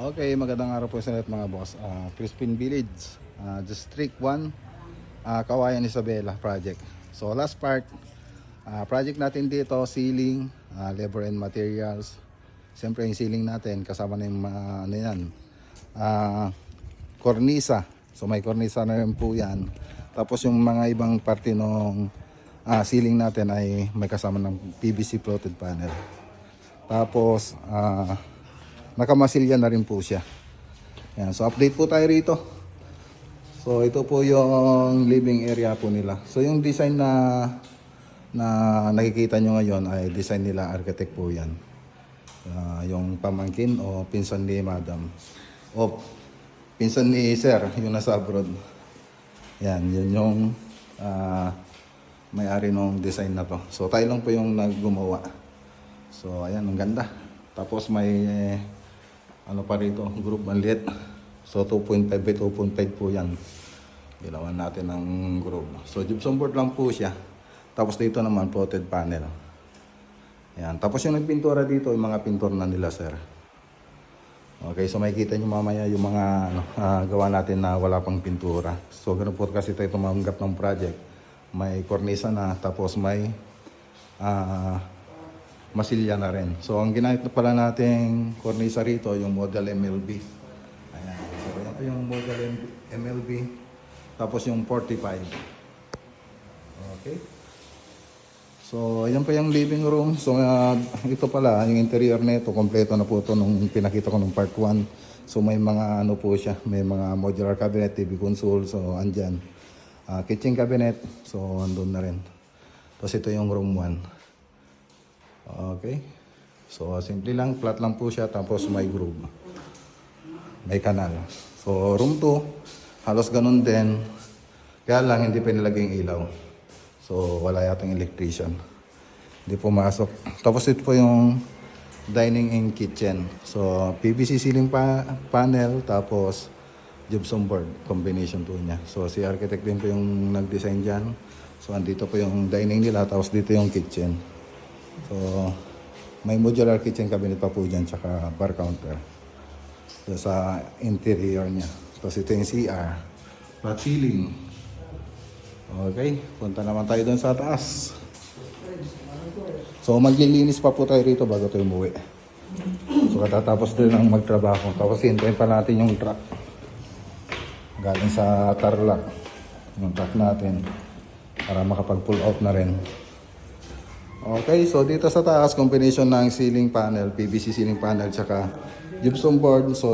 Okay, magandang araw po sa lahat mga boss. Crispin Village, District 1, Kawayan Isabela project. So last part, project natin dito, ceiling, labor and materials. Siyempre yung ceiling natin, kasama na yung ano yan, kornisa. So may kornisa na rin po yan. Tapos yung mga ibang parte ng ceiling natin ay may kasama ng PVC floated panel. Tapos nakamasilya na rin po siya. Yan, so update po tayo rito. So ito po yung living area po nila. So yung design na nakikita nyo ngayon ay design nila, architect po yan. Yung pamangkin o pinsan ni madam. O pinsan ni sir, yung nasa abroad. Yan, yun yung may-ari ng design na to. So tayo lang po yung naggumawa. So ayan, ang ganda. Tapos may ano pa rito, group maliit. So 2.5 by 2.5 po yan. Ginawan natin ng group. So gypsum board lang po siya. Tapos dito naman floated panel. Yan. Tapos yung nagpintura dito, yung mga pintor na nila sir. Okay, so makikita nyo mamaya yung mga gawa natin na wala pang pintura. So ganun po kasi tayo tumanggap ng project. May kornisa na, tapos may masilya na rin. So ang ginamit na pala nating kornisa rito, yung model MLB. Ayan. So ito yung model MLB. Tapos yung 45. Okay. So ayan pa yung living room. So ito pala, yung interior nito, kompleto na po ito nung pinakita ko nung part 1. So may mga ano po siya, may mga modular cabinet, TV console, so andyan. Kitchen cabinet, so andun na rin. Tapos ito yung room 1. Okay. So simple lang, flat lang po siya, tapos may groove. May kanal. So room 2, halos ganun din. Kaya lang hindi pa nilagay yung ilaw. So wala yatang electrician. Hindi pumasok. Tapos ito po yung dining and kitchen. So PVC ceiling panel, tapos gypsum board combination po niya. So si architect din po yung nag-design dyan. So andito po yung dining nila, tapos dito yung kitchen. So may modular kitchen cabinet pa po dyan, tsaka bar counter. So, sa interior niya. Tapos ito yung CR, flat ceiling. Okay, punta naman tayo doon sa taas. So maglilinis pa po tayo rito bago tayo umuwi. So katatapos din ang magtrabaho. Tapos hintayin pa natin yung truck galing sa Tarlac, yung truck natin, para makapag-pull out na rin. Okay, so dito sa taas, combination ng ceiling panel, PVC ceiling panel, tsaka gypsum board. So